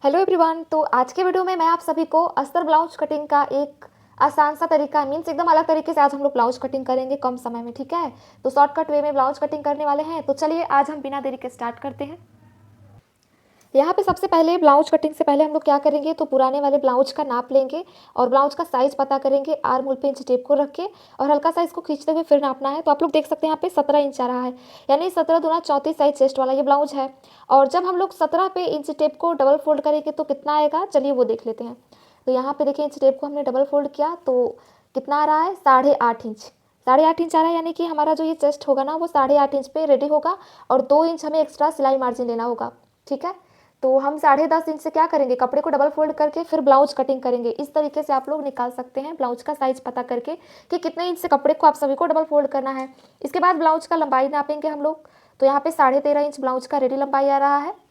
Hello everyone. तो आज के वीडियो में मैं आप सभी को अस्तर ब्लाउज कटिंग का एक आसान सा तरीका मीन्स एकदम अलग तरीके से आज हम लोग ब्लाउज कटिंग करेंगे कम समय में। ठीक है, तो शॉर्टकट वे में ब्लाउज कटिंग करने वाले हैं। तो चलिए आज हम बिना देरी के स्टार्ट करते हैं। यहाँ पे सबसे पहले ब्लाउज कटिंग से पहले हम लोग क्या करेंगे, तो पुराने वाले ब्लाउज का नाप लेंगे और ब्लाउज का साइज पता करेंगे। आर्म होल पे इंच टेप को रख के और हल्का सा इसको खींचते हुए फिर नापना है। तो आप लोग देख सकते हैं यहाँ पे 17 इंच आ रहा है, यानी 17 दूना 34 साइज चेस्ट वाला ये ब्लाउज है। और जब हम लोग 17 पे इंच टेप को डबल फोल्ड करेंगे तो कितना आएगा, चलिए वो देख लेते हैं। तो यहाँ पे देखिए इंच टेप को हमने डबल फोल्ड किया तो कितना आ रहा है, 8.5 इंच। 8.5 इंच आ रहा है, यानी कि हमारा जो ये चेस्ट होगा ना वो 8.5 इंच पे रेडी होगा और 2 इंच हमें एक्स्ट्रा सिलाई मार्जिन लेना होगा। ठीक है, तो हम 10.5 इंच से क्या करेंगे, कपड़े को डबल फोल्ड करके फिर ब्लाउज कटिंग करेंगे। इस तरीके से आप लोग निकाल सकते हैं ब्लाउज का साइज पता करके कि कितने इंच से कपड़े को आप सभी को डबल फोल्ड करना है। इसके बाद ब्लाउज का लंबाई नापेंगे हम लोग। तो यहाँ पे 13.5 इंच ब्लाउज का रेडी लंबाई आ रहा है।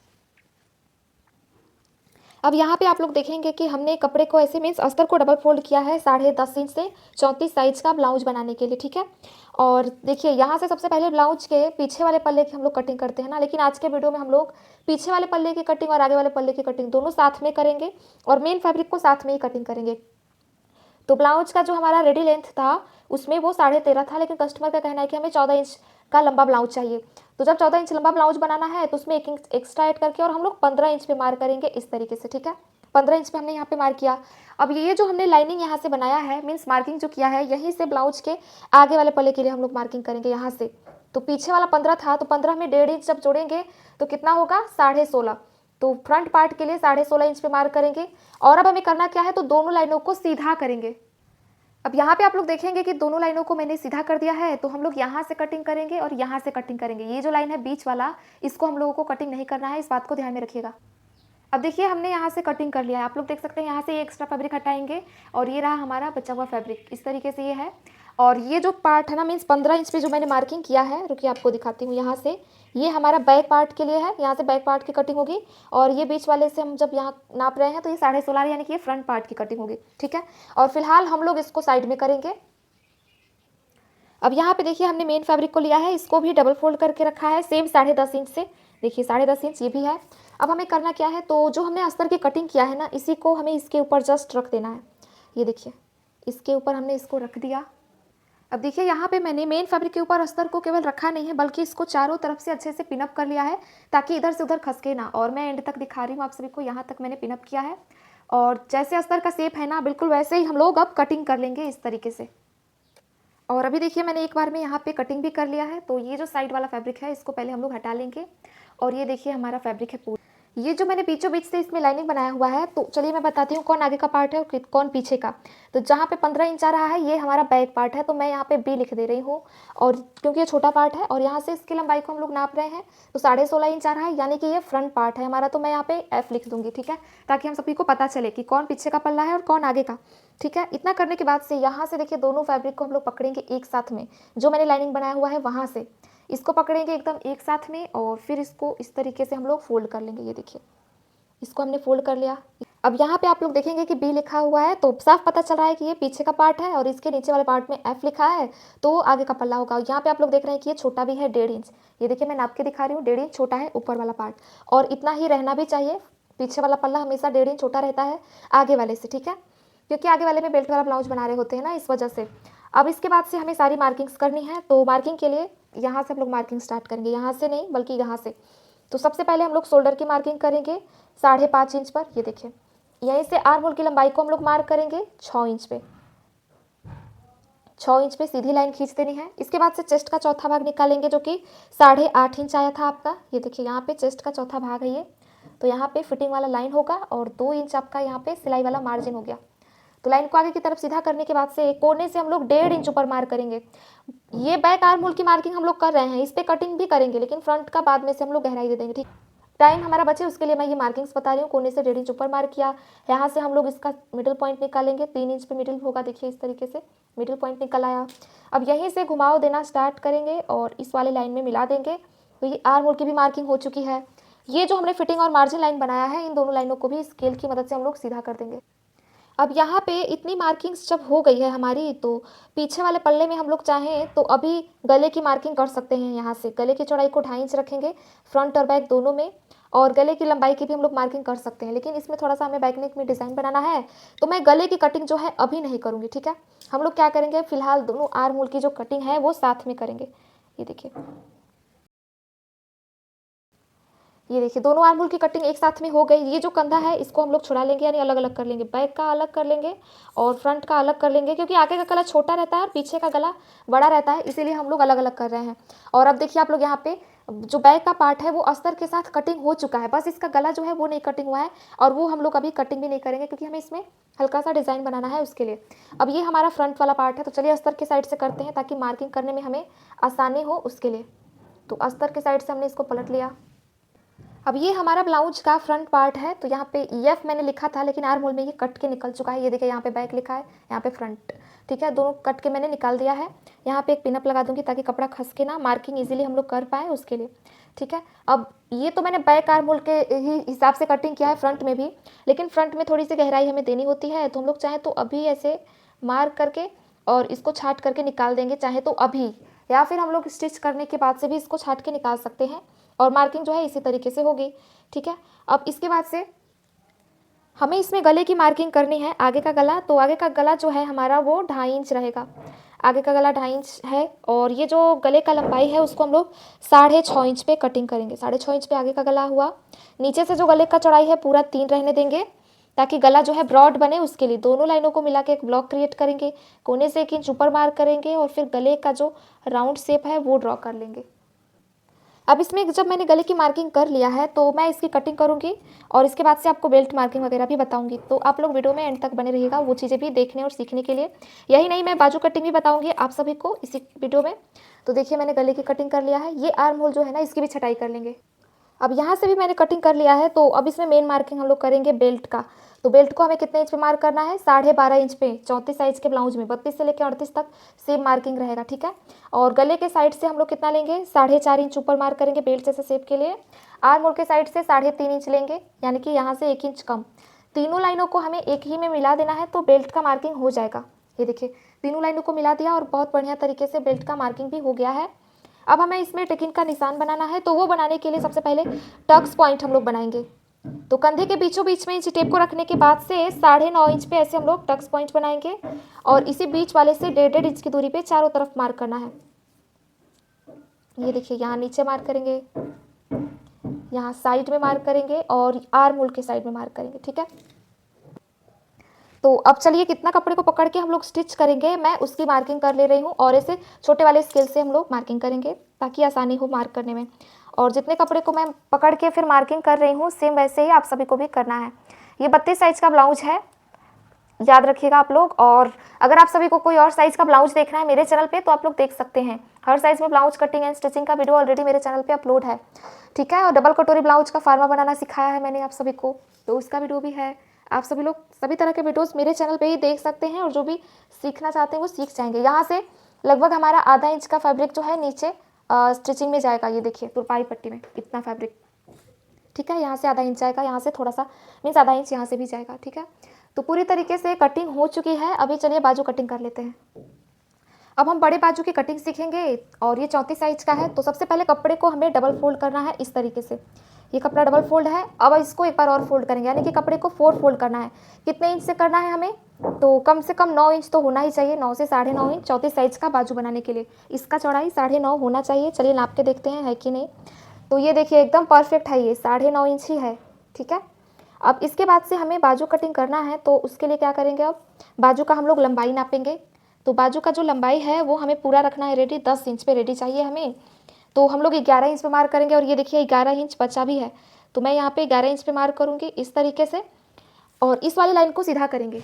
अब यहाँ पे आप लोग देखेंगे कि हमने कपड़े को ऐसे मीन्स अस्तर को डबल फोल्ड किया है 10.5 इंच से 34 साइज का ब्लाउज बनाने के लिए। ठीक है, और देखिए यहाँ से सबसे पहले ब्लाउज के पीछे वाले पल्ले की हम लोग कटिंग करते हैं ना, लेकिन आज के वीडियो में हम लोग पीछे वाले पल्ले की कटिंग और आगे वाले पल्ले की कटिंग दोनों साथ में करेंगे और मेन फैब्रिक को साथ में ही कटिंग करेंगे। तो ब्लाउज का जो हमारा रेडी लेंथ था उसमें वो 13.5 था, लेकिन कस्टमर का कहना है कि हमें 14 इंच का लंबा ब्लाउज चाहिए। तो जब 14 इंच लंबा ब्लाउज बनाना है तो उसमें 1 इंच एक्स्ट्रा ऐड करके और हम लोग 15 इंच पे मार्क करेंगे इस तरीके से। ठीक है, 15 इंच पे हमने यहाँ पे मार्क किया। अब ये जो हमने लाइनिंग यहाँ से बनाया है मीन्स मार्किंग जो किया है, यहीं से ब्लाउज के आगे वाले पल्ले के लिए हम लोग मार्किंग करेंगे यहाँ से। तो पीछे वाला 15 था, तो 15 में 1.5 इंच जब जोड़ेंगे तो कितना होगा, 16.5। तो फ्रंट पार्ट के लिए 16.5 इंच पे मार्क करेंगे। और अब हमें करना क्या है, तो दोनों लाइनों को सीधा करेंगे। अब यहाँ पे आप लोग देखेंगे कि दोनों लाइनों को मैंने सीधा कर दिया है। तो हम लोग यहाँ से कटिंग करेंगे और यहाँ से कटिंग करेंगे। ये जो लाइन है बीच वाला, इसको हम लोगों को कटिंग नहीं करना है, इस बात को ध्यान में रखिएगा। अब देखिए हमने यहाँ से कटिंग कर लिया है, आप लोग देख सकते हैं। यहाँ से ये एक्स्ट्रा फैब्रिक हटाएंगे और ये रहा हमारा बचा हुआ फैब्रिक, इस तरीके से ये है। और ये जो पार्ट है ना मीन्स 15 इंच पे जो मैंने मार्किंग किया है, रुकिए आपको दिखाती हूँ। यहाँ से ये हमारा बैक पार्ट के लिए है, यहाँ से बैक पार्ट की कटिंग होगी। और ये बीच वाले से हम जब यहाँ नाप रहे हैं तो ये 16.5 यानी कि ये फ्रंट पार्ट की कटिंग होगी। ठीक है, और फिलहाल हम लोग इसको साइड में करेंगे। अब यहाँ पे देखिए हमने मेन फैब्रिक को लिया है, इसको भी डबल फोल्ड करके रखा है सेम 10.5 इंच से। देखिए 10.5 इंच ये भी है। अब हमें करना क्या है, तो जो हमने अस्तर की कटिंग किया है ना, इसी को हमें इसके ऊपर जस्ट रख देना है। ये देखिए इसके ऊपर हमने इसको रख दिया। अब देखिए यहाँ पे मैंने मेन फैब्रिक के ऊपर अस्तर को केवल रखा नहीं है, बल्कि इसको चारों तरफ से अच्छे से पिनअप कर लिया है ताकि इधर से उधर खसके ना। और मैं एंड तक दिखा रही हूँ आप सभी को, यहाँ तक मैंने पिनअप किया है। और जैसे अस्तर का शेप है ना, बिल्कुल वैसे ही हम लोग अब कटिंग कर लेंगे इस तरीके से। और अभी देखिए मैंने एक बार में यहाँ पे कटिंग भी कर लिया है। तो ये जो साइड वाला फैब्रिक है इसको पहले हम लोग हटा लेंगे। और ये देखिए हमारा फैब्रिक है पूरा। ये जो मैंने बीचों बीच से इसमें लाइनिंग बनाया हुआ है, तो चलिए मैं बताती हूँ कौन आगे का पार्ट है और कौन पीछे का। तो जहाँ पे 15 इंच आ रहा है ये हमारा बैक पार्ट है, तो मैं यहाँ पे बी लिख दे रही हूँ। और क्योंकि ये छोटा पार्ट है और यहाँ से इसकी लंबाई को हम लोग नाप रहे हैं, तो 16.5 इंच आ रहा है, यानी कि ये फ्रंट पार्ट है हमारा। तो मैं यहाँ पे एफ लिख दूंगी। ठीक है, ताकि हम सभी को पता चले कि कौन पीछे का पल्ला है और कौन आगे का। ठीक है, इतना करने के बाद से यहाँ से देखिए दोनों फैब्रिक को हम लोग पकड़ेंगे एक साथ में। जो मैंने लाइनिंग बनाया हुआ है वहाँ से इसको पकड़ेंगे एकदम एक साथ में और फिर इसको इस तरीके से हम लोग फोल्ड कर लेंगे। ये देखिए इसको हमने फोल्ड कर लिया। अब यहाँ पे आप लोग देखेंगे कि बी लिखा हुआ है, तो साफ पता चल रहा है कि ये पीछे का पार्ट है और इसके नीचे वाले पार्ट में एफ लिखा है, तो आगे का पल्ला होगा। यहाँ पे आप लोग देख रहे हैं कि ये छोटा भी है 1.5 इंच। ये देखिए मैं नाप के दिखा रही हूँ, 1.5 इंच छोटा है ऊपर वाला पार्ट। और इतना ही रहना भी चाहिए, पीछे वाला पल्ला हमेशा 1.5 इंच छोटा रहता है आगे वाले से। ठीक है, क्योंकि आगे वाले में बेल्ट वाला ब्लाउज बना रहे होते हैं ना, इस वजह से। अब इसके बाद से हमें सारी मार्किंग्स करनी है। तो मार्किंग के लिए यहाँ से हम लोग मार्किंग स्टार्ट करेंगे, यहाँ से नहीं बल्कि यहाँ से। तो सबसे पहले हम लोग शोल्डर की मार्किंग करेंगे 5.5 इंच पर। ये देखिए यहीं से आर्म होल की लंबाई को हम लोग मार्क करेंगे 6 इंच पे। 6 इंच पे सीधी लाइन खींच देनी है। इसके बाद से चेस्ट का चौथा भाग निकालेंगे जो कि 8.5 इंच आया था आपका। ये देखिए यहाँ पे चेस्ट का चौथा भाग है ये। तो यहाँ पे फिटिंग वाला लाइन होगा और 2 इंच आपका यहाँ पे सिलाई वाला मार्जिन हो गया। तो लाइन को आगे की तरफ सीधा करने के बाद से एक कोने से हम लोग 1.5 इंच ऊपर मार्क करेंगे। ये बैक आर्म होल की मार्किंग हम लोग कर रहे हैं, इस पे कटिंग भी करेंगे, लेकिन फ्रंट का बाद में से हम लोग गहराई दे देंगे। ठीक, टाइम हमारा बचे उसके लिए मैं ये मार्किंग्स बता रही हूँ। कोने से 1.5 इंच ऊपर मार्क किया, यहाँ से हम लोग इसका मिडिल पॉइंट निकालेंगे। 3 इंच पे मिडिल होगा, देखिए इस तरीके से मिडिल पॉइंट निकल आया। अब यहीं से घुमाव देना स्टार्ट करेंगे और इस वाले लाइन में मिला देंगे। तो ये आर्म होल की भी मार्किंग हो चुकी है। ये जो हमने फिटिंग और मार्जिन लाइन बनाया है, इन दोनों लाइनों को भी स्केल की मदद से हम लोग सीधा कर देंगे। अब यहाँ पे इतनी मार्किंग्स जब हो गई है हमारी, तो पीछे वाले पल्ले में हम लोग चाहें तो अभी गले की मार्किंग कर सकते हैं। यहाँ से गले की चौड़ाई को 2.5 इंच रखेंगे फ्रंट और बैक दोनों में। और गले की लंबाई की भी हम लोग मार्किंग कर सकते हैं, लेकिन इसमें थोड़ा सा हमें बैक नेक में डिज़ाइन बनाना है, तो मैं गले की कटिंग जो है अभी नहीं करूँगी, ठीक है। हम लोग क्या करेंगे, फिलहाल दोनों आर्म होल की जो कटिंग है वो साथ में करेंगे। ये देखिए, ये देखिए दोनों आर्म होल की कटिंग एक साथ में हो गई। ये जो कंधा है इसको हम लोग छुड़ा लेंगे, यानी अलग अलग कर लेंगे। बैक का अलग कर लेंगे और फ्रंट का अलग कर लेंगे, क्योंकि आगे का गला छोटा रहता है और पीछे का गला बड़ा रहता है, इसीलिए हम लोग अलग अलग कर रहे हैं। और अब देखिए आप लोग यहाँ पे जो बैक का पार्ट है वो अस्तर के साथ कटिंग हो चुका है, बस इसका गला जो है वो नहीं कटिंग हुआ है, और वो हम लोग अभी कटिंग भी नहीं करेंगे क्योंकि हमें इसमें हल्का सा डिज़ाइन बनाना है उसके लिए। अब ये हमारा फ्रंट वाला पार्ट है, तो चलिए अस्तर के साइड से करते हैं ताकि मार्किंग करने में हमें आसानी हो उसके लिए। तो अस्तर के साइड से हमने इसको पलट लिया। अब ये हमारा ब्लाउज का फ्रंट पार्ट है, तो यहाँ पे एफ मैंने लिखा था, लेकिन आर्म होल में ये कट के निकल चुका है। ये देखिए यहाँ पे बैक लिखा है, यहाँ पे फ्रंट, ठीक है, दोनों कट के मैंने निकाल दिया है। यहाँ पे एक पिनअप लगा दूंगी ताकि कपड़ा खस के ना मार्किंग इजीली हम लोग कर पाए उसके लिए, ठीक है। अब ये तो मैंने बैक आर्म होल के ही हिसाब से कटिंग किया है फ्रंट में भी, लेकिन फ्रंट में थोड़ी सी गहराई हमें देनी होती है, तो हम लोग चाहें तो अभी ऐसे मार्क करके और इसको छाट करके निकाल देंगे, चाहे तो अभी, या फिर हम लोग स्टिच करने के बाद से भी इसको छाट के निकाल सकते हैं, और मार्किंग जो है इसी तरीके से होगी, ठीक है। अब इसके बाद से हमें इसमें गले की मार्किंग करनी है। आगे का गला, तो आगे का गला जो है हमारा वो 2.5 इंच रहेगा। आगे का गला 2.5 इंच है, और ये जो गले का लंबाई है उसको हम लोग 6.5 इंच पे कटिंग करेंगे। 6.5 इंच पे आगे का गला हुआ। नीचे से जो गले का चौड़ाई है पूरा 3 रहने देंगे, ताकि गला जो है ब्रॉड बने। उसके लिए दोनों लाइनों को मिला के एक ब्लॉक क्रिएट करेंगे, कोने से 1 इंच ऊपर मार्क करेंगे, और फिर गले का जो राउंड शेप है वो ड्रॉ कर लेंगे। अब इसमें जब मैंने गले की मार्किंग कर लिया है तो मैं इसकी कटिंग करूँगी, और इसके बाद से आपको बेल्ट मार्किंग वगैरह भी बताऊँगी, तो आप लोग वीडियो में एंड तक बने रहिएगा वो चीज़ें भी देखने और सीखने के लिए। यही नहीं, मैं बाजू कटिंग भी बताऊँगी आप सभी को इसी वीडियो में। तो देखिए मैंने गले की कटिंग कर लिया है। ये आर्म होल जो है ना इसकी भी छटाई कर लेंगे। अब यहाँ से भी मैंने कटिंग कर लिया है, तो अब इसमें मेन मार्किंग हम लोग करेंगे बेल्ट का। तो बेल्ट को हमें कितने इंच पे मार्क करना है, 12.5 इंच पे। 34 साइज के ब्लाउज में 32 से लेकर 38 तक सेम मार्किंग रहेगा, ठीक है। और गले के साइड से हम लोग कितना लेंगे, 4.5 इंच ऊपर मार्क करेंगे बेल्ट जैसे शेप के लिए। आर्म होल के साइड से 3.5 इंच लेंगे, यानी कि यहाँ से 1 इंच कम। तीनों लाइनों को हमें एक ही में मिला देना है, तो बेल्ट का मार्किंग हो जाएगा। ये देखिए तीनों लाइनों को मिला दिया और बहुत बढ़िया तरीके से बेल्ट का मार्किंग भी हो गया है। अब हमें इसमें टिकिन का निशान बनाना है, तो वो बनाने के लिए सबसे पहले टक्स पॉइंट हम लोग बनाएंगे। तो कंधे के बीचों बीच में इंच टेप को रखने के बाद से 9.5 इंच पे ऐसे हम लोग टक्स पॉइंट बनाएंगे, और इसी बीच वाले से 1.5 इंच की दूरी पे चारों तरफ मार्क करना है। ये देखिए यहाँ नीचे मार्क करेंगे, यहाँ साइड में मार्क करेंगे, और आर्म होल के साइड में मार्क करेंगे, ठीक है। तो अब चलिए कितना कपड़े को पकड़ के हम लोग स्टिच करेंगे मैं उसकी मार्किंग कर ले रही हूँ, और ऐसे छोटे वाले स्केल से हम लोग मार्किंग करेंगे ताकि आसानी हो मार्क करने में। और जितने कपड़े को मैं पकड़ के फिर मार्किंग कर रही हूँ सेम वैसे ही आप सभी को भी करना है। ये 32 साइज का ब्लाउज है, याद रखिएगा आप लोग। और अगर आप सभी को कोई और साइज़ का ब्लाउज देखना है मेरे चैनल पे तो आप लोग देख सकते हैं। हर साइज़ में ब्लाउज कटिंग एंड स्टिचिंग का वीडियो ऑलरेडी मेरे चैनल पे अपलोड है, ठीक है। और डबल कटोरी ब्लाउज का फार्मा बनाना सिखाया है मैंने आप सभी को, तो उसका वीडियो भी है। आप सभी लोग सभी तरह के वीडियोस मेरे चैनल पे ही देख सकते हैं, और जो भी सीखना चाहते हैं वो सीख जाएंगे। यहाँ से लगभग हमारा आधा इंच का फैब्रिक जो है नीचे स्टिचिंग में जाएगा। ये देखिए तुरपाई पट्टी में इतना फैब्रिक, ठीक है। यहाँ से आधा इंच जाएगा, यहाँ से थोड़ा सा मीन्स आधा इंच यहाँ से भी जाएगा, ठीक है। तो पूरी तरीके से कटिंग हो चुकी है। अभी चलिए बाजू कटिंग कर लेते हैं। अब हम बड़े बाजू की कटिंग सीखेंगे, और ये 34 साइज का है। तो सबसे पहले कपड़े को हमें डबल फोल्ड करना है इस तरीके से। ये कपड़ा डबल फोल्ड है, अब इसको एक बार और फोल्ड करेंगे, यानी कि कपड़े को 4 फोल्ड करना है। कितने इंच से करना है हमें, तो कम से कम 9 इंच तो होना ही चाहिए, 9 से 9.5 इंच 34 साइज का बाजू बनाने के लिए इसका चौड़ाई 9.5 होना चाहिए। चलिए नाप के देखते हैं है कि नहीं। तो ये देखिए एकदम परफेक्ट है, ये 9.5 इंच ही है, ठीक है। अब इसके बाद से हमें बाजू कटिंग करना है, तो उसके लिए क्या करेंगे, अब बाजू का हम लोग लंबाई नापेंगे। तो बाजू का जो लंबाई है वो हमें पूरा रखना है रेडी, 10 इंच पे रेडी चाहिए हमें। तो हम लोग 11 इंच पे मार्क करेंगे, और ये देखिए 11 इंच बचा भी है, तो मैं यहाँ पे 11 इंच पे मार्क करूँगी इस तरीके से, और इस वाली लाइन को सीधा करेंगे।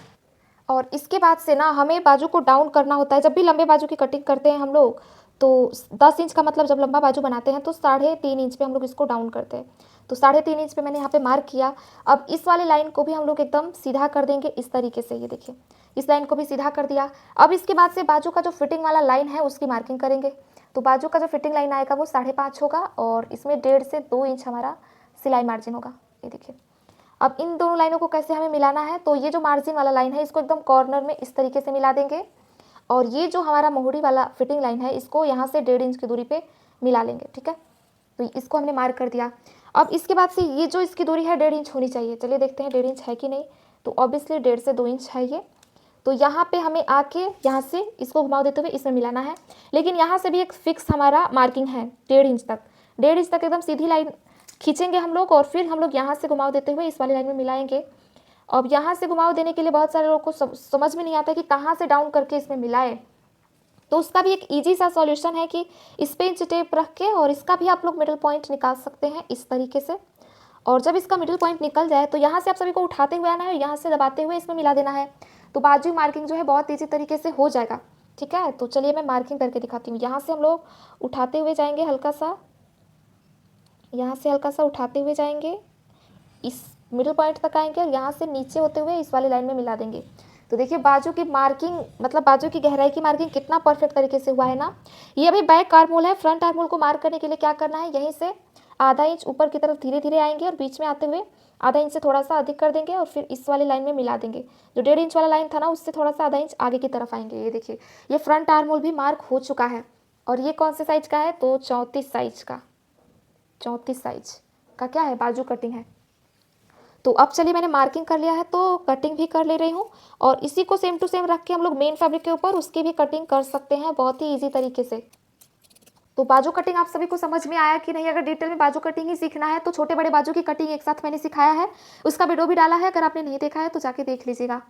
और इसके बाद से ना हमें बाजू को डाउन करना होता है। जब भी लंबे बाजू की कटिंग करते हैं हम लोग, तो 10 इंच का मतलब जब लंबा बाजू बनाते हैं तो 3.5 इंच पे हम लोग इसको डाउन करते हैं। तो 3.5 इंच पे मैंने यहाँ पे मार्क किया। अब इस वाले लाइन को भी हम लोग एकदम सीधा कर देंगे इस तरीके से। ये देखिए इस लाइन को भी सीधा कर दिया। अब इसके बाद से बाजू का जो फिटिंग वाला लाइन है उसकी मार्किंग करेंगे। तो बाजू का जो फिटिंग लाइन आएगा वो 5.5 होगा, और इसमें 1.5 से 2 इंच हमारा सिलाई मार्जिन होगा। ये देखिए अब इन दोनों लाइनों को कैसे हमें मिलाना है, तो ये जो मार्जिन वाला लाइन है इसको एकदम कॉर्नर में इस तरीके से मिला देंगे, और ये जो हमारा मोहड़ी वाला फिटिंग लाइन है इसको यहाँ से 1.5 इंच की दूरी पे मिला लेंगे, ठीक है। तो इसको हमने मार्क कर दिया। अब इसके बाद से ये जो इसकी दूरी है 1.5 इंच होनी चाहिए। चलिए देखते हैं 1.5 इंच है कि नहीं। तो ऑब्वियसली 1.5 से 2 इंच है ये। तो यहाँ पे हमें आके यहाँ से इसको घुमाव देते हुए इसमें मिलाना है। लेकिन यहाँ से भी एक फिक्स हमारा मार्किंग है 1.5 इंच तक। 1.5 इंच तक एकदम सीधी लाइन खींचेंगे हम लोग और फिर हम लोग यहाँ से घुमाव देते हुए इस वाली लाइन में मिलाएंगे। अब यहाँ से घुमाव देने के लिए बहुत सारे लोगों को समझ में नहीं आता कि कहाँ से डाउन करके इसमें मिलाए। तो उसका भी एक ईजी सा सॉल्यूशन है कि इस पे इंच टेप रख के और इसका भी आप लोग मिडिल पॉइंट निकाल सकते हैं इस तरीके से। और जब इसका मिडिल पॉइंट निकल जाए तो यहाँ से आप सभी को उठाते हुए आना है, यहाँ से दबाते हुए इसमें मिला देना है। तो बाजू मार्किंग जो है बहुत ईजी तरीके से हो जाएगा। ठीक है, तो चलिए मैं मार्किंग करके दिखाती हूँ। यहाँ से हम लोग उठाते हुए जाएंगे हल्का सा, यहाँ से हल्का सा उठाते हुए जाएंगे, इस मिडिल पॉइंट तक आएंगे और यहाँ से नीचे होते हुए इस वाली लाइन में मिला देंगे। तो देखिए बाजू की मार्किंग, मतलब बाजू की गहराई की मार्किंग कितना परफेक्ट तरीके से हुआ है ना। ये अभी बैक आर्महोल है। फ्रंट आर्महोल को मार्क करने के लिए क्या करना है, यहीं से आधा इंच ऊपर की तरफ धीरे धीरे आएंगे और बीच में आते हुए आधा इंच से थोड़ा सा अधिक कर देंगे और फिर इस वाली लाइन में मिला देंगे। जो 1.5 इंच वाला लाइन था ना, उससे थोड़ा सा आधा इंच आगे की तरफ आएंगे। ये देखिए ये फ्रंट आर्महोल भी मार्क हो चुका है। और ये कौन से साइज का है, तो 34 साइज का, 34 साइज का क्या है, बाजू कटिंग है। तो अब चलिए मैंने मार्किंग कर लिया है तो कटिंग भी कर ले रही हूँ। और इसी को सेम टू सेम रख के हम लोग मेन फैब्रिक के ऊपर उसकी भी कटिंग कर सकते हैं बहुत ही ईजी तरीके से। तो बाजू कटिंग आप सभी को समझ में आया कि नहीं। अगर डिटेल में बाजू कटिंग ही सीखना है तो छोटे बड़े बाजू की कटिंग एक साथ मैंने सिखाया है, उसका वीडियो भी डाला है। अगर आपने नहीं देखा है तो जाके देख लीजिएगा।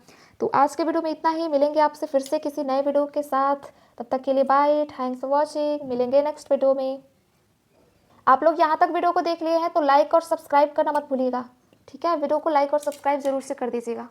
तो आज के वीडियो में इतना ही। मिलेंगे आपसे फिर से किसी नए वीडियो के साथ। तब तक के लिए बाय, थैंक्स फॉर वॉचिंग। मिलेंगे नेक्स्ट वीडियो में। आप लोग यहाँ तक वीडियो को देख लिए हैं तो लाइक और सब्सक्राइब करना मत भूलिएगा। ठीक है, वीडियो को लाइक और सब्सक्राइब जरूर से कर दीजिएगा।